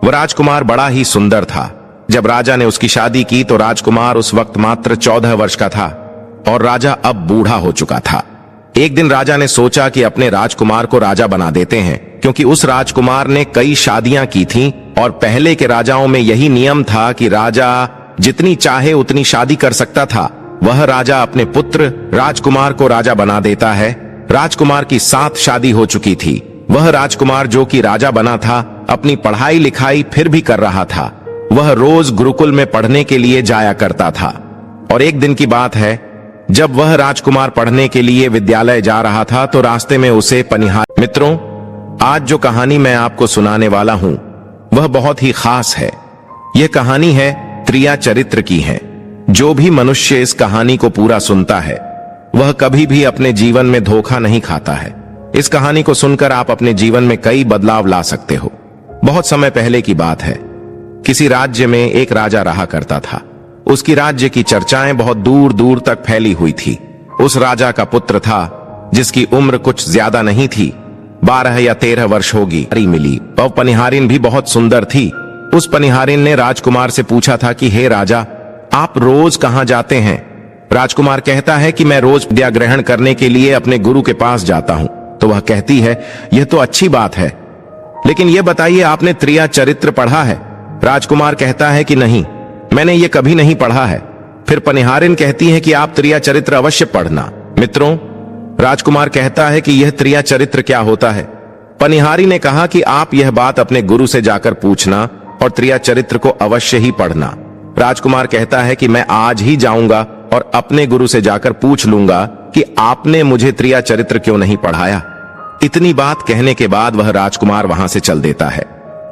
वह राजकुमार बड़ा ही सुंदर था। जब राजा ने उसकी शादी की तो राजकुमार उस वक्त मात्र 14 वर्ष का था और राजा अब बूढ़ा हो चुका था। एक दिन राजा ने सोचा कि अपने राजकुमार को राजा बना देते हैं, क्योंकि उस राजकुमार ने कई शादियां की थीं और पहले के राजाओं में यही नियम था कि राजा जितनी चाहे उतनी शादी कर सकता था। वह राजा अपने पुत्र राजकुमार को राजा बना देता है। राजकुमार की 7 शादी हो चुकी थी। वह राजकुमार जो कि राजा बना था, अपनी पढ़ाई लिखाई फिर भी कर रहा था। वह रोज गुरुकुल में पढ़ने के लिए जाया करता था। और एक दिन की बात है, जब वह राजकुमार पढ़ने के लिए विद्यालय जा रहा था तो रास्ते में उसे पनिहार। मित्रों, आज जो कहानी मैं आपको सुनाने वाला हूं वह बहुत ही खास है। यह कहानी है त्रिया चरित्र की है। जो भी मनुष्य इस कहानी को पूरा सुनता है वह कभी भी अपने जीवन में धोखा नहीं खाता है। इस कहानी को सुनकर आप अपने जीवन में कई बदलाव ला सकते हो। बहुत समय पहले की बात है। किसी राज्य में एक राजा रहा करता था। उसकी राज्य की चर्चाएं बहुत दूर दूर तक फैली हुई थी। उस राजा का पुत्र था जिसकी उम्र कुछ ज्यादा नहीं थी, 12 या 13 वर्ष होगी। मिली वह पनिहारिन भी बहुत सुंदर थी। उस पनिहारिन ने राजकुमार से पूछा था कि हे राजा, आप रोज कहां जाते हैं? राजकुमार कहता है कि मैं रोज विद्या ग्रहण करने के लिए अपने गुरु के पास जाता हूं। तो वह कहती है, यह तो अच्छी बात है, लेकिन यह बताइए आपने त्रिया चरित्र पढ़ा है? राजकुमार कहता है कि नहीं, मैंने ये कभी नहीं पढ़ा है। फिर पनिहारिन कहती है कि आप त्रिया चरित्र अवश्य पढ़ना। मित्रों, राजकुमार कहता है कि यह त्रिया चरित्र क्या होता है? पनिहारी ने कहा कि आप यह बात अपने गुरु से जाकर पूछना और त्रिया चरित्र को अवश्य ही पढ़ना। राजकुमार कहता है कि मैं आज ही जाऊंगा और अपने गुरु से जाकर पूछ लूंगा कि आपने मुझे त्रिया चरित्र क्यों नहीं पढ़ाया। इतनी बात कहने के बाद वह राजकुमार वहां से चल देता है।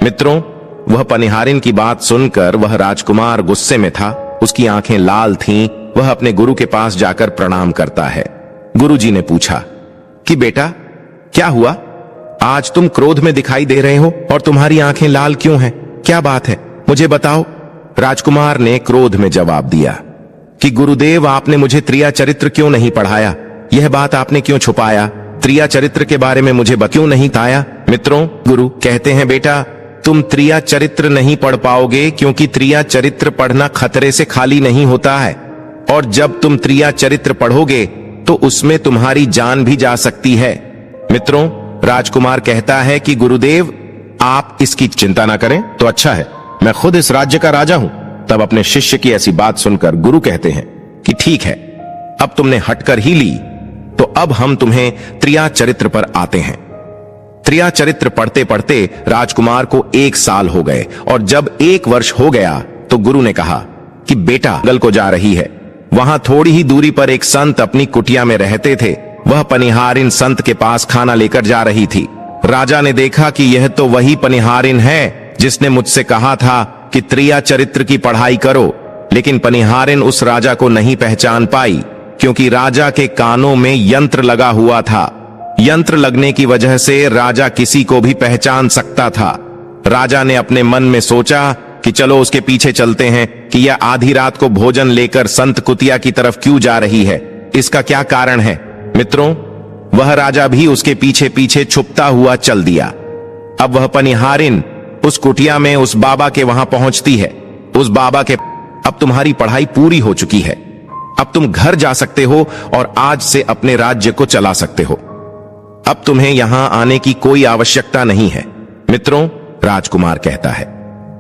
मित्रों, वह पनिहारिन की बात सुनकर वह राजकुमार गुस्से में था। उसकी आंखें लाल थीं। वह अपने गुरु के पास जाकर प्रणाम करता है। गुरुजी ने पूछा कि बेटा, क्या हुआ? आज तुम क्रोध में दिखाई दे रहे हो और तुम्हारी आंखें लाल क्यों हैं? क्या बात है, मुझे बताओ। राजकुमार ने क्रोध में जवाब दिया कि गुरुदेव, आपने मुझे त्रिया चरित्र क्यों नहीं पढ़ाया? यह बात आपने क्यों छुपाया? त्रिया चरित्र के बारे में मुझे क्यों नहीं बताया? मित्रों, गुरु कहते हैं, बेटा, तुम त्रिया चरित्र नहीं पढ़ पाओगे, क्योंकि त्रिया चरित्र पढ़ना खतरे से खाली नहीं होता है। और जब तुम त्रिया चरित्र पढ़ोगे तो उसमें तुम्हारी जान भी जा सकती है। मित्रों, राजकुमार कहता है कि गुरुदेव, आप इसकी चिंता ना करें तो अच्छा है, मैं खुद इस राज्य का राजा हूं। तब अपने शिष्य की ऐसी बात सुनकर गुरु कहते हैं कि ठीक है, अब तुमने हटकर ही ली, तो अब हम तुम्हें त्रिया चरित्र पर आते हैं। त्रिया चरित्र पढ़ते पढ़ते राजकुमार को 1 साल हो गए और जब 1 वर्ष हो गया तो गुरु ने कहा कि बेटा जंगल को जा रही है। वहां थोड़ी ही दूरी पर एक संत अपनी कुटिया में रहते थे। वह पनिहारिन संत के पास खाना लेकर जा रही थी। राजा ने देखा कि यह तो वही पनिहारिन है जिसने मुझसे कहा था कि त्रिया चरित्र की पढ़ाई करो। लेकिन पनिहारिन उस राजा को नहीं पहचान पाई, क्योंकि राजा के कानों में यंत्र लगा हुआ था। यंत्र लगने की वजह से राजा किसी को भी पहचान सकता था। राजा ने अपने मन में सोचा कि चलो उसके पीछे चलते हैं कि यह आधी रात को भोजन लेकर संत कुतिया की तरफ क्यों जा रही है, इसका क्या कारण है। मित्रों, वह राजा भी उसके पीछे पीछे छुपता हुआ चल दिया। अब वह पनिहारिन उस कुटिया में उस बाबा के वहां पहुंचती है। उस बाबा के, अब तुम्हारी पढ़ाई पूरी हो चुकी है, अब तुम घर जा सकते हो और आज से अपने राज्य को चला सकते हो। अब तुम्हें यहां आने की कोई आवश्यकता नहीं है। मित्रों, राजकुमार कहता है,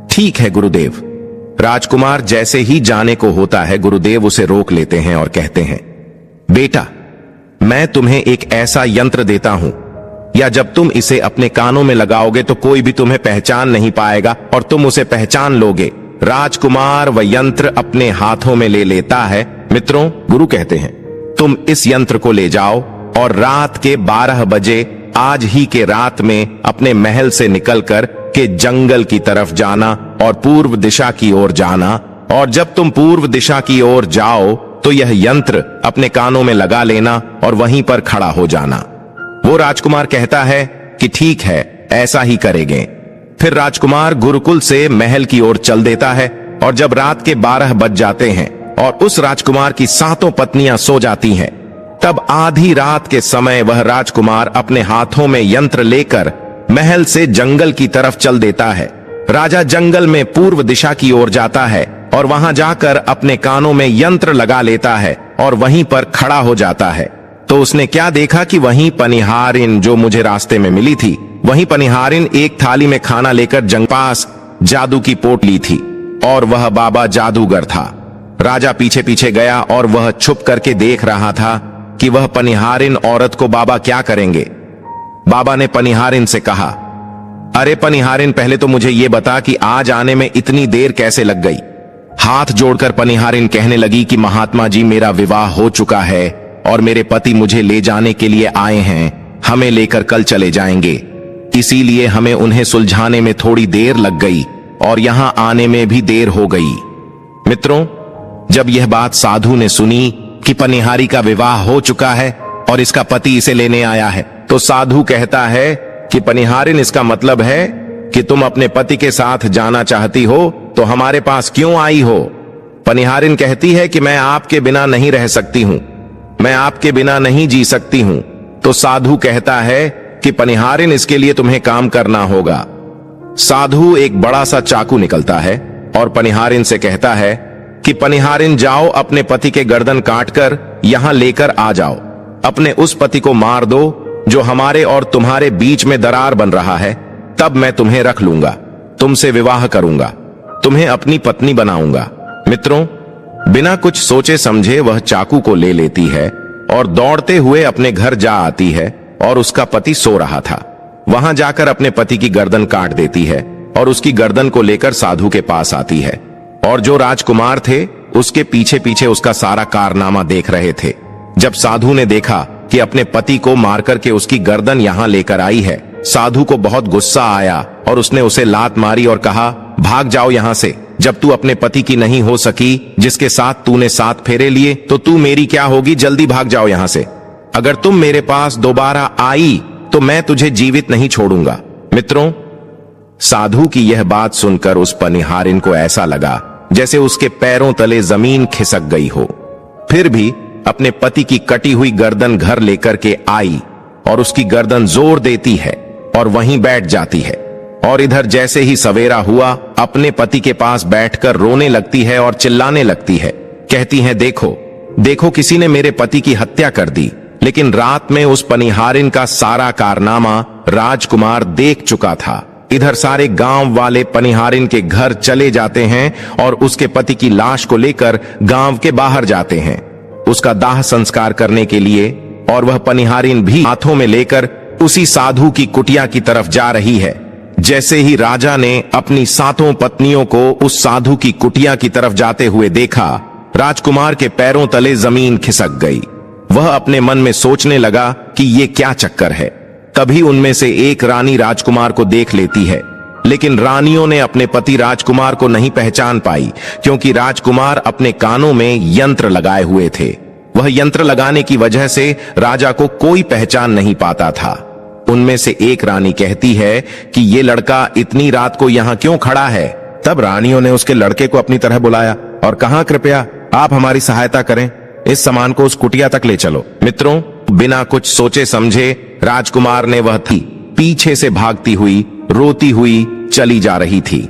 ठीक है गुरुदेव। राजकुमार जैसे ही जाने को होता है, गुरुदेव उसे रोक लेते हैं और कहते हैं, बेटा, मैं तुम्हें एक ऐसा यंत्र देता हूं, या जब तुम इसे अपने कानों में लगाओगे तो कोई भी तुम्हें पहचान नहीं पाएगा और तुम उसे पहचान लोगे। राजकुमार वह यंत्र अपने हाथों में ले लेता है। मित्रों, गुरु कहते हैं, तुम इस यंत्र को ले जाओ और रात के 12 बजे आज ही के रात में अपने महल से निकलकर के जंगल की तरफ जाना और पूर्व दिशा की ओर जाना। और जब तुम पूर्व दिशा की ओर जाओ तो यह यंत्र अपने कानों में लगा लेना और वहीं पर खड़ा हो जाना। वो राजकुमार कहता है कि ठीक है, ऐसा ही करेंगे। फिर राजकुमार गुरुकुल से महल की ओर चल देता है और जब रात के 12 बज जाते हैं और उस राजकुमार की 7 पत्नियां सो जाती हैं, तब आधी रात के समय वह राजकुमार अपने हाथों में यंत्र लेकर महल से जंगल की तरफ चल देता है। राजा जंगल में पूर्व दिशा की ओर जाता है और वहां जाकर अपने कानों में यंत्र लगा लेता है और वहीं पर खड़ा हो जाता है। तो उसने क्या देखा कि वहीं पनिहारिन जो मुझे रास्ते में मिली थी, वहीं पनिहारिन एक थाली में खाना लेकर जंग पास जादू की पोटली थी और वह बाबा जादूगर था। राजा पीछे पीछे गया और वह छुप करके देख रहा था कि वह पनिहारिन औरत को बाबा क्या करेंगे। बाबा ने पनिहारिन से कहा, अरे पनिहारिन, पहले तो मुझे ये बता कि आज आने में इतनी देर कैसे लग गई। हाथ जोड़कर पनिहारिन कहने लगी कि महात्मा जी, मेरा विवाह हो चुका है और मेरे पति मुझे ले जाने के लिए आए हैं। हमें लेकर कल चले जाएंगे, इसीलिए हमें उन्हें सुलझाने में थोड़ी देर लग गई और यहां आने में भी देर हो गई। मित्रों, जब यह बात साधु ने सुनी कि पनिहारी का विवाह हो चुका है और इसका पति इसे लेने आया है, तो साधु कहता है कि पनिहारिन, इसका मतलब है कि तुम अपने पति के साथ जाना चाहती हो, तो हमारे पास क्यों आई हो। पनिहारिन कहती है कि मैं आपके बिना नहीं रह सकती हूं, मैं आपके बिना नहीं जी सकती हूं। तो साधु कहता है कि पनिहारिन, इसके लिए तुम्हें काम करना होगा। साधु एक बड़ा सा चाकू निकलता है और पनिहारिन से कहता है कि पनिहारिन, जाओ अपने पति के गर्दन काटकर यहां लेकर आ जाओ। अपने उस पति को मार दो जो हमारे और तुम्हारे बीच में दरार बन रहा है, तब मैं तुम्हें रख लूंगा, तुमसे विवाह करूंगा, तुम्हें अपनी पत्नी बनाऊंगा। मित्रों, बिना कुछ सोचे समझे वह चाकू को ले लेती है और दौड़ते हुए अपने घर जा आती है और उसका पति सो रहा था। वहां जाकर अपने पति की गर्दन काट देती है और उसकी गर्दन को लेकर साधु के पास आती है और जो राजकुमार थे उसके पीछे पीछे उसका सारा कारनामा देख रहे थे। जब साधु ने देखा कि अपने पति को मार करके उसकी गर्दन यहां लेकर आई है, साधु को बहुत गुस्सा आया और उसने उसे लात मारी और कहा, भाग जाओ यहां से। जब तू अपने पति की नहीं हो सकी, जिसके साथ तूने 7 फेरे लिए, तो तू मेरी क्या होगी। जल्दी भाग जाओ यहां से। अगर तुम मेरे पास दोबारा आई तो मैं तुझे जीवित नहीं छोड़ूंगा। मित्रों, साधु की यह बात सुनकर उस पनिहारिन को ऐसा लगा जैसे उसके पैरों तले जमीन खिसक गई हो। फिर भी अपने पति की कटी हुई गर्दन घर लेकर के आई और उसकी गर्दन जोर देती है और वहीं बैठ जाती है। और इधर जैसे ही सवेरा हुआ, अपने पति के पास बैठकर रोने लगती है और चिल्लाने लगती है। कहती है, देखो देखो, किसी ने मेरे पति की हत्या कर दी। लेकिन रात में उस पनिहारिन का सारा कारनामा राजकुमार देख चुका था। इधर सारे गांव वाले पनिहारिन के घर चले जाते हैं और उसके पति की लाश को लेकर गांव के बाहर जाते हैं उसका दाह संस्कार करने के लिए। और वह पनिहारिन भी हाथों में लेकर उसी साधु की कुटिया की तरफ जा रही है। जैसे ही राजा ने अपनी 7 पत्नियों को उस साधु की कुटिया की तरफ जाते हुए देखा, राजकुमार के पैरों तले जमीन खिसक गई। वह अपने मन में सोचने लगा कि ये क्या चक्कर है। तभी उनमें से एक रानी राजकुमार को देख लेती है, लेकिन रानियों ने अपने पति राजकुमार को नहीं पहचान पाई, क्योंकि राजकुमार अपने कानों में यंत्र लगाए हुए थे। वह यंत्र लगाने की वजह से राजा को कोई पहचान नहीं पाता था। उनमें से एक रानी कहती है कि ये लड़का इतनी रात को यहाँ क्यों खड़ा है। तब रानियों ने उसके लड़के को अपनी तरह बुलाया और कहा, कृपया आप हमारी सहायता करें, इस सामान को उस कुटिया तक ले चलो। मित्रों, बिना कुछ सोचे समझे राजकुमार ने वह थी पीछे से भागती हुई, रोती हुई चली जा रही थी।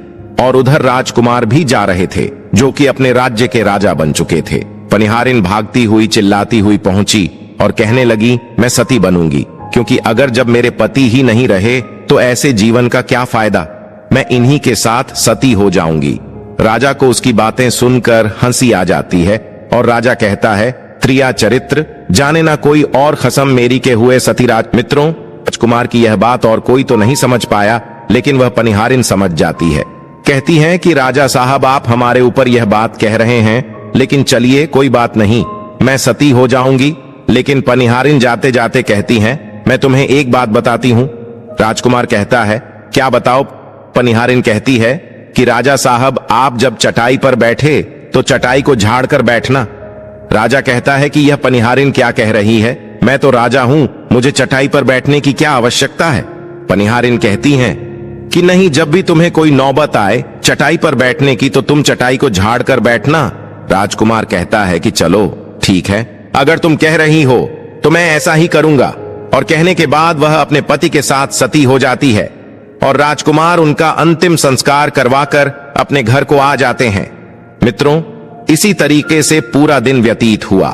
और उधर राजकुमार भी जा रहे थे, जो कि अपने राज्य के राजा बन चुके थे। पनिहारिन भागती हुई चिल्लाती हुई पहुंची और कहने लगी, मैं सती बनूंगी, क्योंकि अगर जब मेरे पति ही नहीं रहे तो ऐसे जीवन का क्या फायदा। मैं इन्हीं के साथ सती हो जाऊंगी। राजा को उसकी बातें सुनकर हंसी आ जाती है और राजा कहता है, त्रिया चरित्र जाने ना कोई और खसम मेरी के हुए सतीराज। मित्रों, राजकुमार की यह बात और कोई तो नहीं समझ पाया, लेकिन वह पनिहारिन समझ जाती है। कहती है कि राजा साहब, आप हमारे ऊपर यह बात कह रहे हैं, लेकिन चलिए कोई बात नहीं, मैं सती हो जाऊंगी। लेकिन पनिहारिन जाते जाते कहती हैं, मैं तुम्हें एक बात बताती हूं। राजकुमार कहता है, क्या बताओ। पनिहारिन कहती है कि राजा साहब, आप जब चटाई पर बैठे तो चटाई को झाड़ कर बैठना। राजा कहता है कि यह पनिहारिन क्या कह रही है, मैं तो राजा हूं, मुझे चटाई पर बैठने की क्या आवश्यकता है। पनिहारिन कहती हैं कि नहीं, जब भी तुम्हें कोई नौबत आए चटाई पर बैठने की, तो तुम चटाई को झाड़ कर बैठना। राजकुमार कहता है कि चलो ठीक है, अगर तुम कह रही हो तो मैं ऐसा ही करूंगा। और कहने के बाद वह अपने पति के साथ सती हो जाती है। और राजकुमार उनका अंतिम संस्कार करवाकर अपने घर को आ जाते हैं। मित्रों, इसी तरीके से पूरा दिन व्यतीत हुआ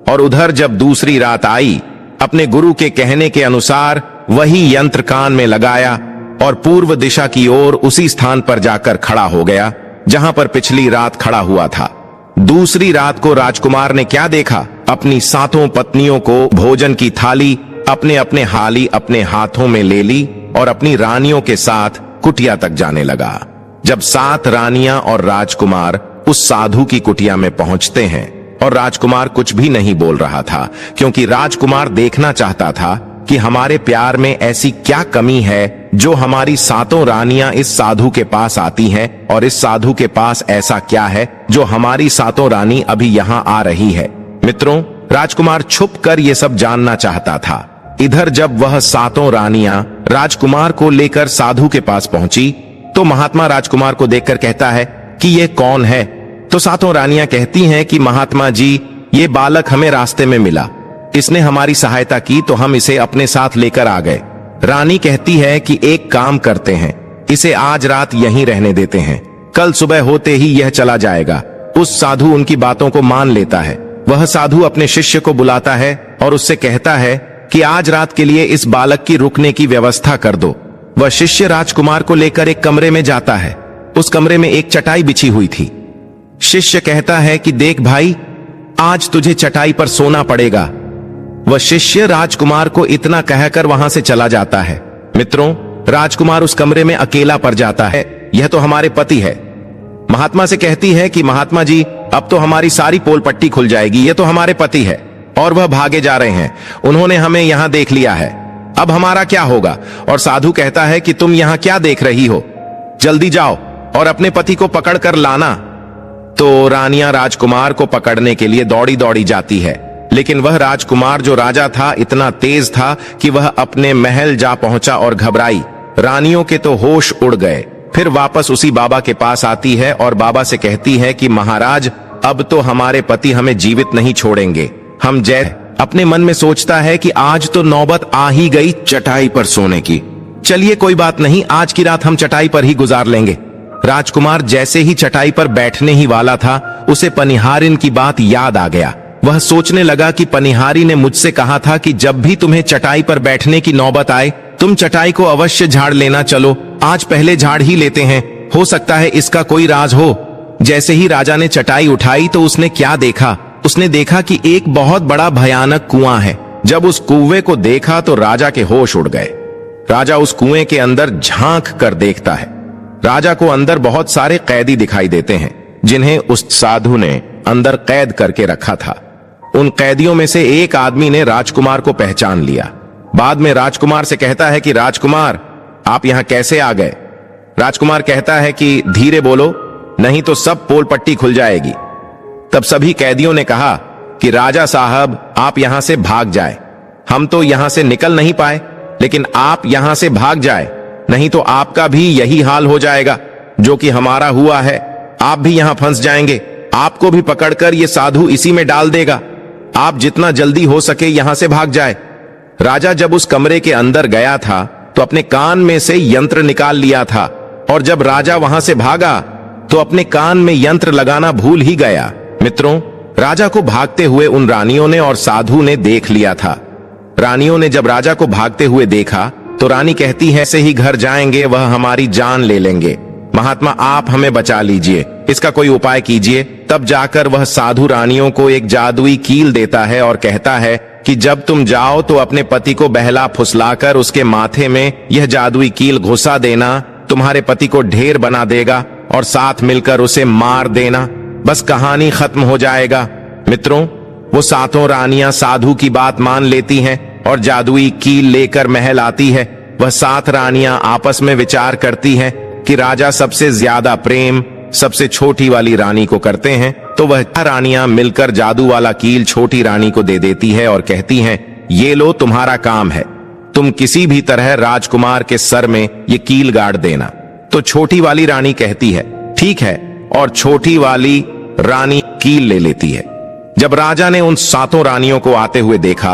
और उधर जब दूसरी रात आई, अपने गुरु के कहने के अनुसार वही यंत्र कान में लगाया और पूर्व दिशा की ओर उसी स्थान पर जाकर खड़ा हो गया जहां पर पिछली रात खड़ा हुआ था। दूसरी रात को राजकुमार ने क्या देखा? अपनी 7 पत्नियों को भोजन की थाली अपने अपने हाली अपने हाथों में ले ली और अपनी रानियों के साथ कुटिया तक जाने लगा। जब 7 रानियां और राजकुमार उस साधु की कुटिया में पहुंचते हैं और राजकुमार कुछ भी नहीं बोल रहा था, क्योंकि राजकुमार देखना चाहता था कि हमारे प्यार में ऐसी क्या कमी है जो हमारी 7 रानियां इस साधु के पास आती हैं, और इस साधु के पास ऐसा क्या है जो हमारी 7 रानी अभी यहाँ आ रही है। मित्रों, राजकुमार छुप कर ये सब जानना चाहता था। इधर जब वह 7 रानियां राजकुमार को लेकर साधु के पास पहुंची तो महात्मा राजकुमार को देखकर कहता है कि ये कौन है? तो 7 रानियां कहती हैं कि महात्मा जी, ये बालक हमें रास्ते में मिला, इसने हमारी सहायता की तो हम इसे अपने साथ लेकर आ गए। रानी कहती है कि एक काम करते हैं, इसे आज रात यहीं रहने देते हैं, कल सुबह होते ही यह चला जाएगा। उस साधु उनकी बातों को मान लेता है। वह साधु अपने शिष्य को बुलाता है और उससे कहता है कि आज रात के लिए इस बालक की रुकने की व्यवस्था कर दो। वह शिष्य राजकुमार को लेकर एक कमरे में जाता है। उस कमरे में एक चटाई बिछी हुई थी। शिष्य कहता है कि देख भाई, आज तुझे चटाई पर सोना पड़ेगा। वह शिष्य राजकुमार को इतना कहकर वहां से चला जाता है। मित्रों, राजकुमार उस कमरे में अकेला पड़ जाता है। यह तो हमारे पति है। महात्मा से कहती है कि महात्मा जी, अब तो हमारी सारी पोल पट्टी खुल जाएगी, ये तो हमारे पति है और वह भागे जा रहे हैं, उन्होंने हमें यहां देख लिया है, अब हमारा क्या होगा? और साधु कहता है कि तुम यहां क्या देख रही हो, जल्दी जाओ और अपने पति को पकड़ कर लाना। तो रानियां राजकुमार को पकड़ने के लिए दौड़ी दौड़ी जाती है, लेकिन वह राजकुमार जो राजा था इतना तेज था कि वह अपने महल जा पहुंचा और घबराई। रानियों के तो होश उड़ गए। फिर वापस उसी बाबा के पास आती है और बाबा से कहती है कि महाराज, अब तो हमारे पति हमें जीवित नहीं छोड़ेंगे। हम अपने मन में सोचता है कि आज तो नौबत आ ही गई चटाई पर सोने की। चलिए कोई बात नहीं, आज की रात हम चटाई पर ही गुजार लेंगे। राजकुमार जैसे ही चटाई पर बैठने ही वाला था, उसे पनिहारिन की बात याद आ गया। वह सोचने लगा कि पनिहारी ने मुझसे कहा था कि जब भी तुम्हें चटाई पर बैठने की नौबत आए, तुम चटाई को अवश्य झाड़ लेना। चलो आज पहले झाड़ ही लेते हैं, हो सकता है इसका कोई राज हो। जैसे ही राजा ने चटाई उठाई तो उसने क्या देखा? उसने देखा कि एक बहुत बड़ा भयानक कुआं है। जब उस कुएं को देखा तो राजा के होश उड़ गए। राजा उस कुएं के अंदर झांक कर देखता है। राजा को अंदर बहुत सारे कैदी दिखाई देते हैं, जिन्हें उस साधु ने अंदर कैद करके रखा था। उन कैदियों में से एक आदमी ने राजकुमार को पहचान लिया। बाद में राजकुमार से कहता है कि राजकुमार, आप यहां कैसे आ गए? राजकुमार कहता है कि धीरे बोलो, नहीं तो सब पोल पट्टी खुल जाएगी। तब सभी कैदियों ने कहा कि राजा साहब, आप यहां से भाग जाए। हम तो यहां से निकल नहीं पाए, लेकिन आप यहां से भाग जाए, नहीं तो आपका भी यही हाल हो जाएगा जो कि हमारा हुआ है। आप भी यहां फंस जाएंगे, आपको भी पकड़कर ये साधु इसी में डाल देगा। आप जितना जल्दी हो सके यहां से भाग जाए। राजा जब उस कमरे के अंदर गया था तो अपने कान में से यंत्र निकाल लिया था, और जब राजा वहां से भागा तो अपने कान में यंत्र लगाना भूल ही गया। मित्रों, राजा को भागते हुए उन रानियों ने और साधु ने देख लिया था। रानियों ने जब राजा को भागते हुए देखा तो रानी कहती है, ऐसे ही घर जाएंगे वह हमारी जान ले लेंगे। महात्मा, आप हमें बचा लीजिए, इसका कोई उपाय कीजिए। तब जाकर वह साधु रानियों को एक जादुई कील देता है और कहता है कि जब तुम जाओ तो अपने पति को बहला फुसलाकर उसके माथे में यह जादुई कील घुसा देना, तुम्हारे पति को ढेर बना देगा और साथ मिलकर उसे मार देना, बस कहानी खत्म हो जाएगा। मित्रों, वो 7 रानियां साधु की बात मान लेती हैं और जादुई कील लेकर महल आती है। वह 7 रानियां आपस में विचार करती हैं कि राजा सबसे ज्यादा प्रेम सबसे छोटी वाली रानी को करते हैं, तो वह रानियां मिलकर जादू वाला कील छोटी रानी को दे देती है और कहती हैं, ये लो तुम्हारा काम है, तुम किसी भी तरह राजकुमार के सर में ये कील गाड़ देना। तो छोटी वाली रानी कहती है ठीक है, और छोटी वाली रानी कील ले लेती है। जब राजा ने उन 7 रानियों को आते हुए देखा